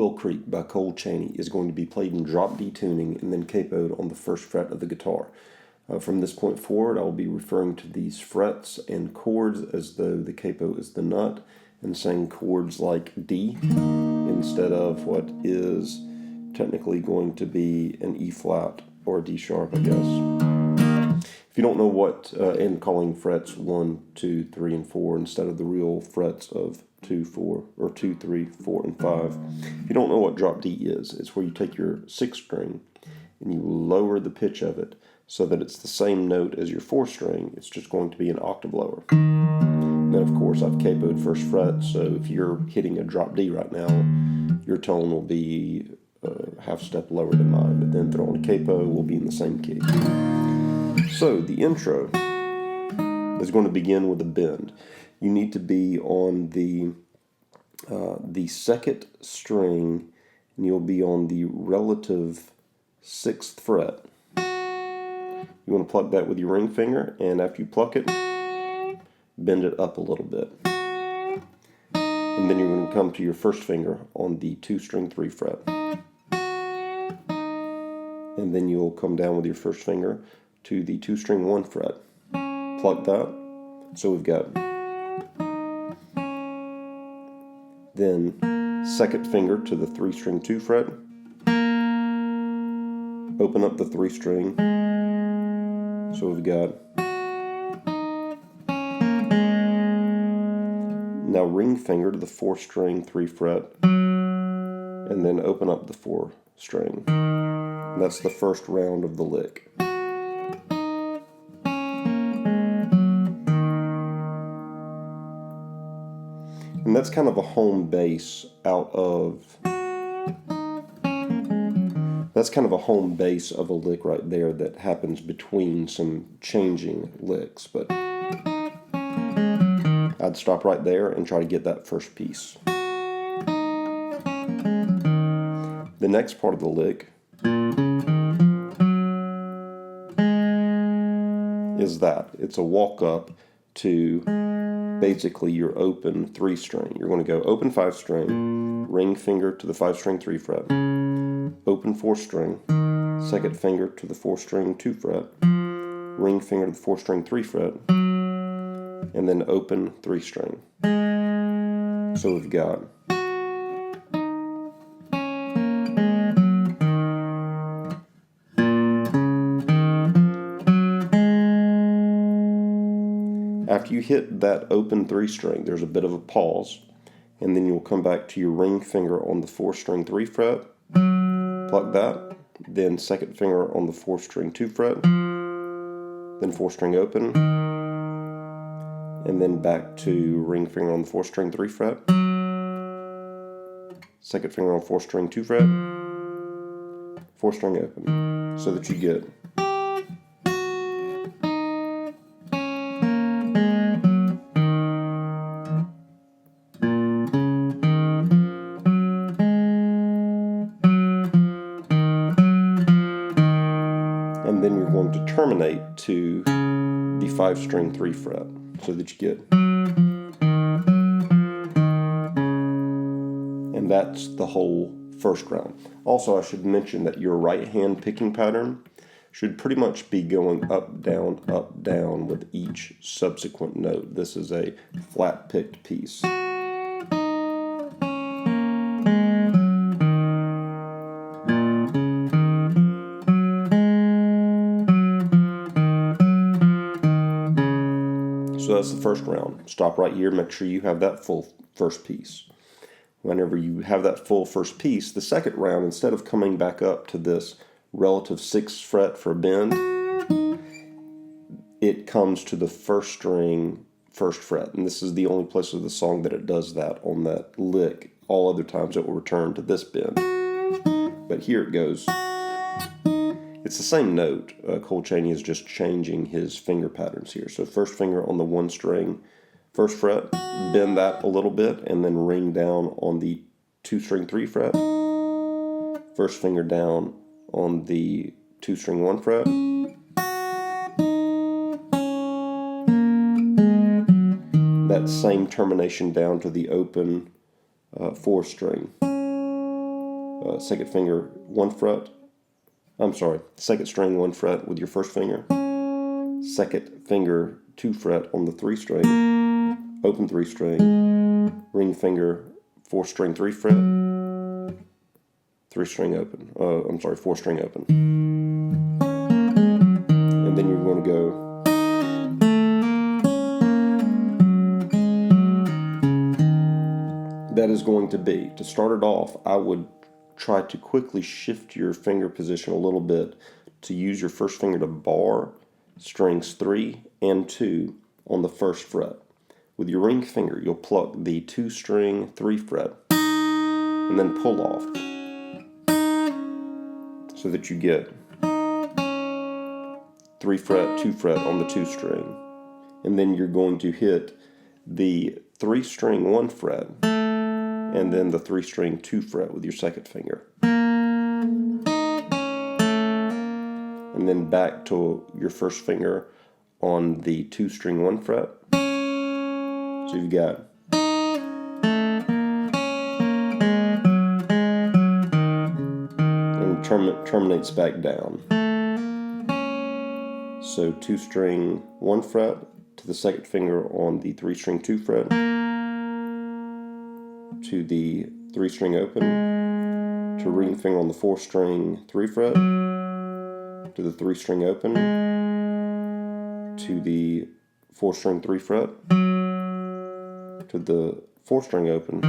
Willow Creek by Cole Chaney is going to be played in drop D tuning and then capoed on the first fret of the guitar. From this point forward, I will be referring to these frets and chords as though the capo is the nut, and saying chords like D instead of what is technically going to be an E flat or a D sharp, I guess. If you don't know what, and calling frets 1, 2, 3, and 4 instead of the real frets of 2, 4, or 2, 3, 4, and 5. If you don't know what drop D is, it's where you take your 6th string and you lower the pitch of it so that it's the same note as your 4th string. It's just going to be an octave lower. And then, of course, I've capoed first fret, so if you're hitting a drop D right now, your tone will be a half step lower than mine, but then throwing a capo will be in the same key. So the intro is going to begin with a bend. You need to be on the 2nd string, and you'll be on the relative 6th fret. You want to pluck that with your ring finger, and after you pluck it, bend it up a little bit. And then you're going to come to your 1st finger on the 2-string 3 fret. And then you'll come down with your 1st finger to the 2-string 1 fret. Pluck that. So we've got then 2nd finger to the 3-string 2 fret. Open up the 3 string. So we've got now ring finger to the 4th string 3 fret, and then open up the 4 string. And that's the first round of the lick. And that's kind of a home base that's kind of a home base of a lick right there that happens between some changing licks. But I'd stop right there and try to get that first piece. The next part of the lick is that. It's a walk up to basically your open 3 string. You're going to go open 5 string, ring finger to the 5 string 3 fret, open 4 string, 2nd finger to the 4 string 2 fret, ring finger to the 4 string 3 fret, and then open 3 string. So we've got after you hit that open 3 string, there's a bit of a pause, and then you'll come back to your ring finger on the 4 string 3 fret, pluck that, then 2nd finger on the 4 string 2 fret, then 4 string open, and then back to ring finger on the 4 string 3 fret, 2nd finger on 4 string 2 fret, 4 string open, so that you get and then you're going to terminate to the 5 string 3 fret so that you get, and that's the whole first round. Also, I should mention that your right hand picking pattern should pretty much be going up, down with each subsequent note. This is a flat picked piece. So that's the first round. Stop right here, make sure you have that full first piece. Whenever you have that full first piece, the second round, instead of coming back up to this relative 6th fret for a bend, it comes to the 1st string 1st fret. And this is the only place of the song that it does that on that lick. All other times it will return to this bend. But here it goes. It's the same note. Cole Chaney is just changing his finger patterns here. So 1st finger on the 1 string 1st fret, bend that a little bit, and then ring down on the 2 string 3 fret. 1st finger down on the 2 string 1 fret. That same termination down to the open 4 string. second finger 1 fret. Second string 1 fret with your first finger. Second finger 2 fret on the 3 string. Open 3 string. Ring finger 4 string 3 fret. 3 string open. 4 string open. And then you're going to go. That is going to be, to start it off, I would try to quickly shift your finger position a little bit to use your first finger to bar strings 3 and 2 on the first fret. With your ring finger, you'll pluck the 2 string 3 fret and then pull off so that you get 3 fret, 2 fret on the 2 string. And then you're going to hit the 3 string 1 fret and then the 3 string 2 fret with your second finger. And then back to your first finger on the 2 string 1 fret. So you've got and terminates back down. So 2 string 1 fret to the second finger on the 3 string 2 fret, to the 3 string open, to ring finger on the 4 string 3 fret, to the 3 string open, to the 4 string 3 fret, to the 4 string open,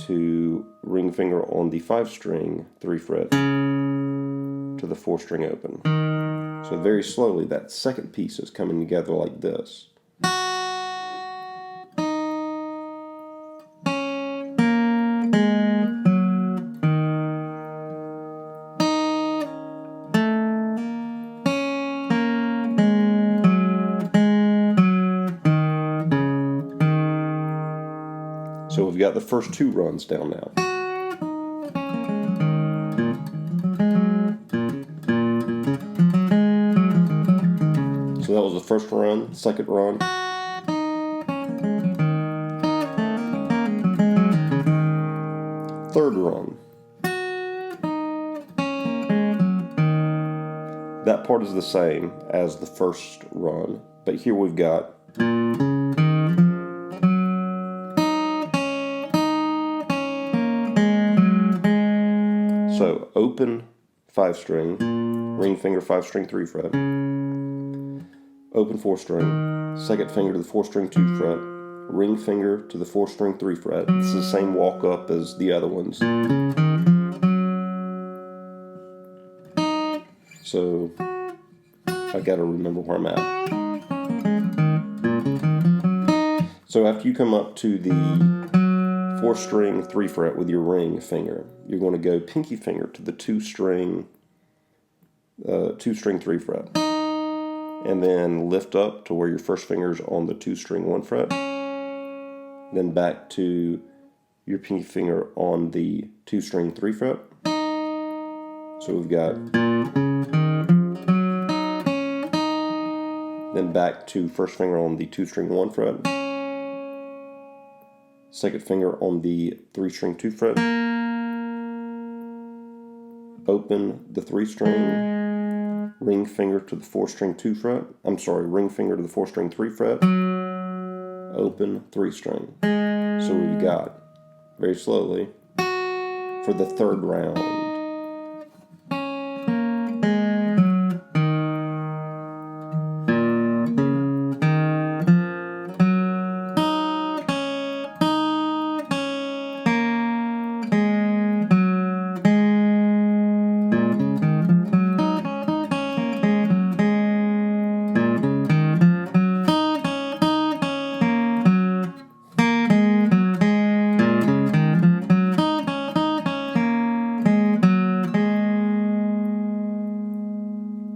to ring finger on the 5 string 3 fret, to the 4 string open. So very slowly that second piece is coming together like this. So we've got the first 2 runs down now. So that was the first run, second run. Third run. That part is the same as the first run, but here we've got so open 5 string, ring finger 5 string 3 fret, open 4 string, second finger to the 4 string 2 fret, ring finger to the 4 string 3 fret. This is the same walk up as the other ones. So I gotta remember where I'm at. So after you come up to the 4 string 3 fret with your ring finger, you're going to go pinky finger to the 2 string 3 fret, and then lift up to where your first finger's on the 2 string 1 fret, then back to your pinky finger on the 2 string 3 fret. So we've got, then back to first finger on the 2 string 1 fret, second finger on the 3 string 2 fret, open the 3 string, ring finger to the 4 string 2 fret, ring finger to the 4 string 3 fret, open 3 string. So we've got, very slowly, for the third round.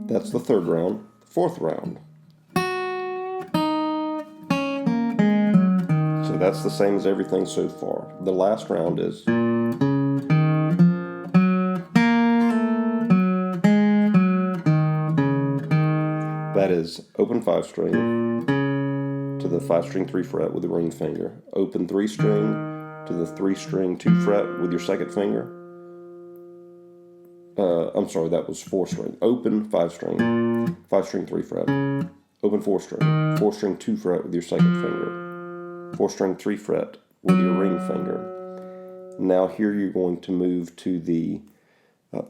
That's the third round. Fourth round. So that's the same as everything so far. The last round is that is open 5 string to the 5 string 3 fret with the ring finger, open 3 string, to the 3 string 2 fret with your second finger. I'm sorry, that was 4 string. Open 5 string, 5 string 3 fret. Open 4 string, 4 string 2 fret with your second finger. 4 string 3 fret with your ring finger. Now here you're going to move to the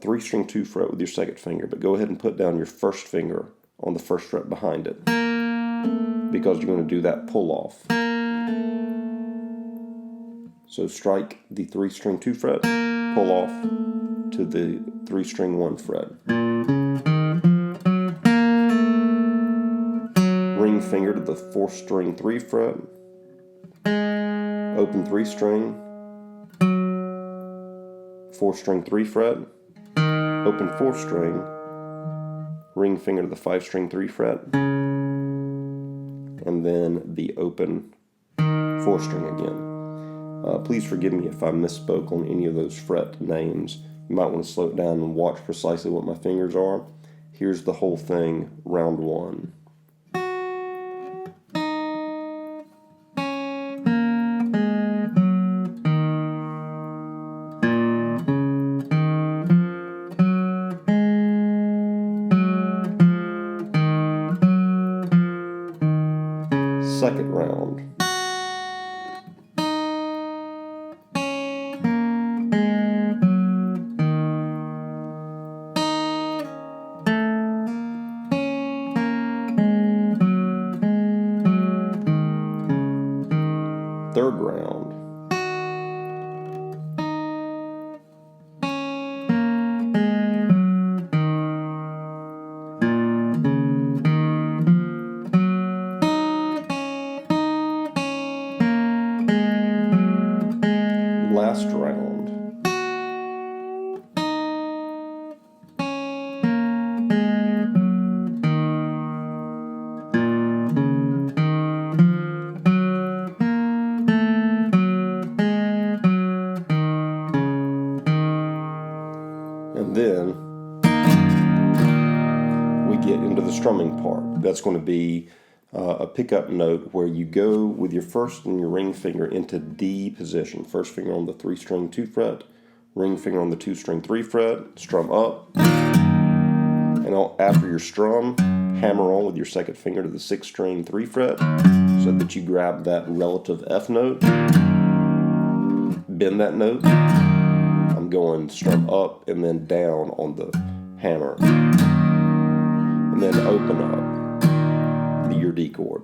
3 string 2 fret with your second finger, but go ahead and put down your first finger on the first fret behind it, because you're going to do that pull off. So strike the 3 string 2 fret, pull off to the 3 string 1 fret. Ring finger to the 4 string 3 fret, open 3 string, 4 string 3 fret, open 4 string, ring finger to the 5 string 3 fret, and then the open 4 string again. Please forgive me if I misspoke on any of those fret names. You might want to slow it down and watch precisely what my fingers are. Here's the whole thing, round 1. Second round. Third round. Last round. And then we get into the strumming part. That's going to be a pickup note where you go with your first and your ring finger into D position. First finger on the 3 string 2 fret, ring finger on the 2 string 3 fret, strum up, and after your strum, hammer on with your second finger to the 6 string 3 fret so that you grab that relative F note, bend that note. I'm going strum up and then down on the hammer, and then open up your D chord.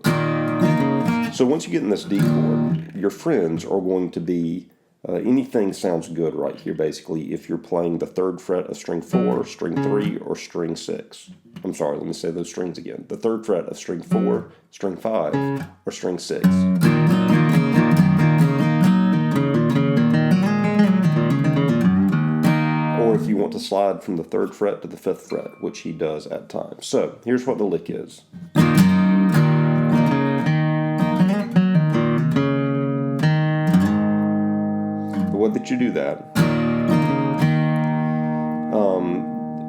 So once you get in this D chord, your friends are going to be, anything sounds good right here basically if you're playing the 3rd fret of string 4, string 3, or string 6. I'm sorry, let me say those strings again. The 3rd fret of string 4, string 5, or string 6. Or if you want to slide from the 3rd fret to the 5th fret, which he does at times. So here's what the lick is. The way that you do that,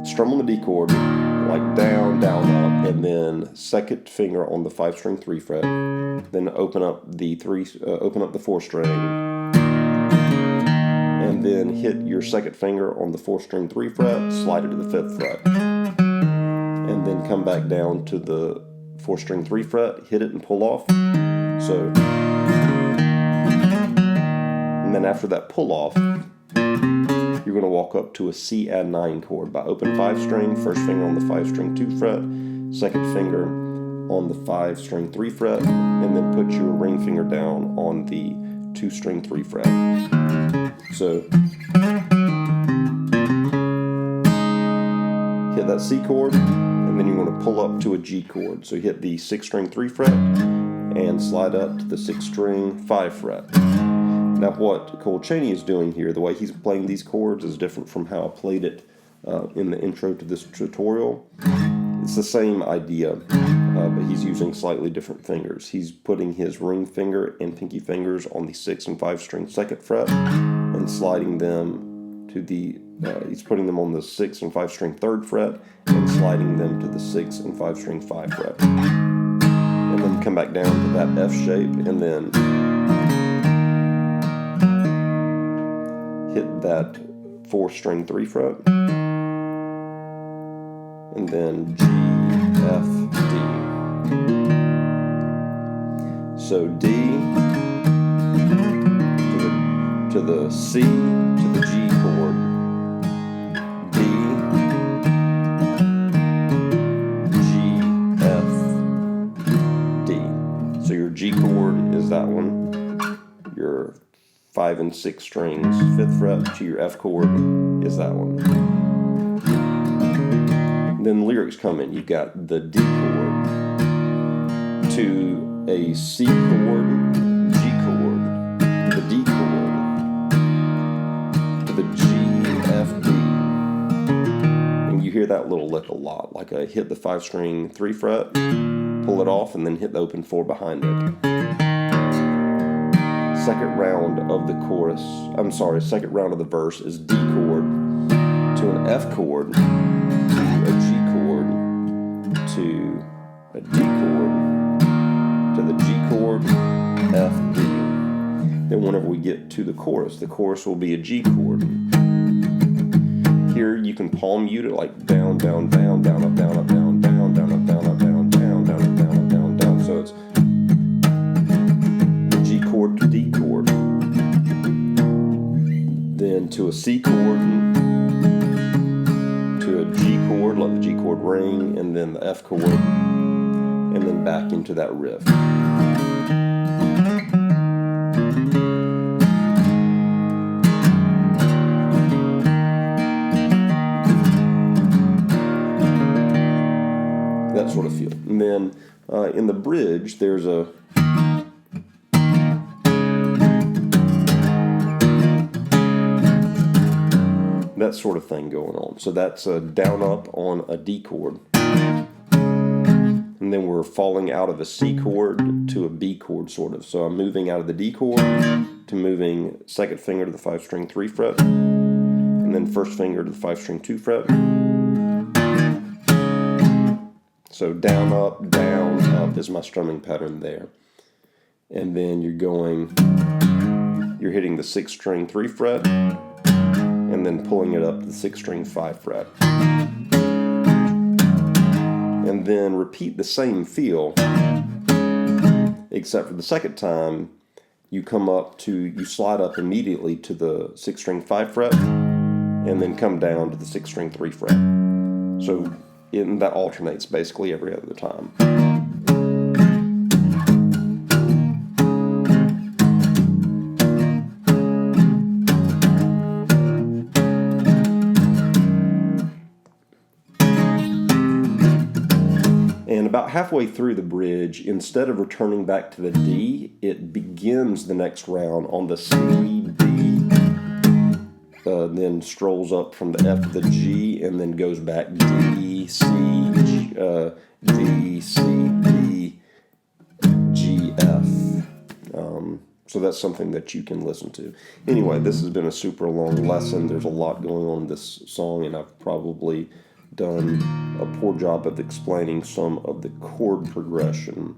strum on the D chord, like down, down, up, and then second finger on the 5 string 3 fret, then open up the 4 string, and then hit your second finger on the 4 string 3 fret, slide it to the 5th fret, and then come back down to the 4 string 3 fret, hit it and pull off. So, and then after that pull off, you're going to walk up to a C add 9 chord by open 5 string, first finger on the 5 string 2 fret, second finger on the 5 string 3 fret, and then put your ring finger down on the 2 string 3 fret. So hit that C chord, and then you want to pull up to a G chord. So hit the 6 string 3 fret and slide up to the 6 string 5 fret. Now what Cole Chaney is doing here, the way he's playing these chords is different from how I played it in the intro to this tutorial. It's the same idea, but he's using slightly different fingers. He's putting his ring finger and pinky fingers on the 6 and 5 string 2nd fret and sliding them to the, he's putting them on the 6 and 5 string 3rd fret and sliding them to the 6 and 5 string 5 fret. And then come back down to that F shape and then hit that 4-string 3 fret, and then G, F, D. So D to the C to the G chord, D, G, F, D. So your G chord is that one. Your 5 and 6 strings, 5th fret to your F chord is that one. Then lyrics come in. You've got the D chord to a C chord, G chord, the D chord, to the G, F, D. And you hear that little lick a lot, like I hit the 5-string 3 fret, pull it off, and then hit the open 4 behind it. Second round of the chorus, second round of the verse is D chord to an F chord, to a G chord, to a D chord, to the G chord, F, D. Then whenever we get to the chorus will be a G chord. Here you can palm mute it like down, down, down, down, up, down, up, down, down, down, up, down, up, down, down, down, up, down, up, down, down. So it's G chord to D chord, then to a C chord, to a G chord, let the G chord ring, and then the F chord, and then back into that riff. That sort of feel. And then in the bridge, there's a that sort of thing going on. So that's a down up on a D chord. And then we're falling out of a C chord to a B chord sort of. So I'm moving out of the D chord to moving second finger to the 5-string 3 fret, and then first finger to the 5-string 2 fret. So down up is my strumming pattern there. And then you're hitting the 6-string 3 fret, and then pulling it up to the 6-string 5 fret. And then repeat the same feel, except for the second time, you slide up immediately to the 6-string 5 fret, and then come down to the 6-string 3 fret. So that alternates basically every other time. And about halfway through the bridge, instead of returning back to the D, it begins the next round on the C, D, then strolls up from the F to the G, and then goes back D, C, G, D, C, D, G, F. So that's something that you can listen to. Anyway, this has been a super long lesson. There's a lot going on in this song, and I've probably done a poor job of explaining some of the chord progression.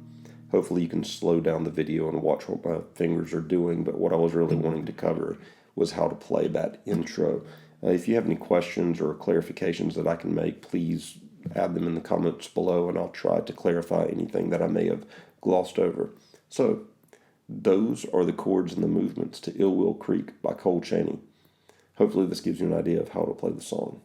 Hopefully you can slow down the video and watch what my fingers are doing, but what I was really wanting to cover was how to play that intro. If you have any questions or clarifications that I can make, please add them in the comments below, and I'll try to clarify anything that I may have glossed over. So, those are the chords and the movements to Ill Will Creek by Cole Chaney. Hopefully this gives you an idea of how to play the song.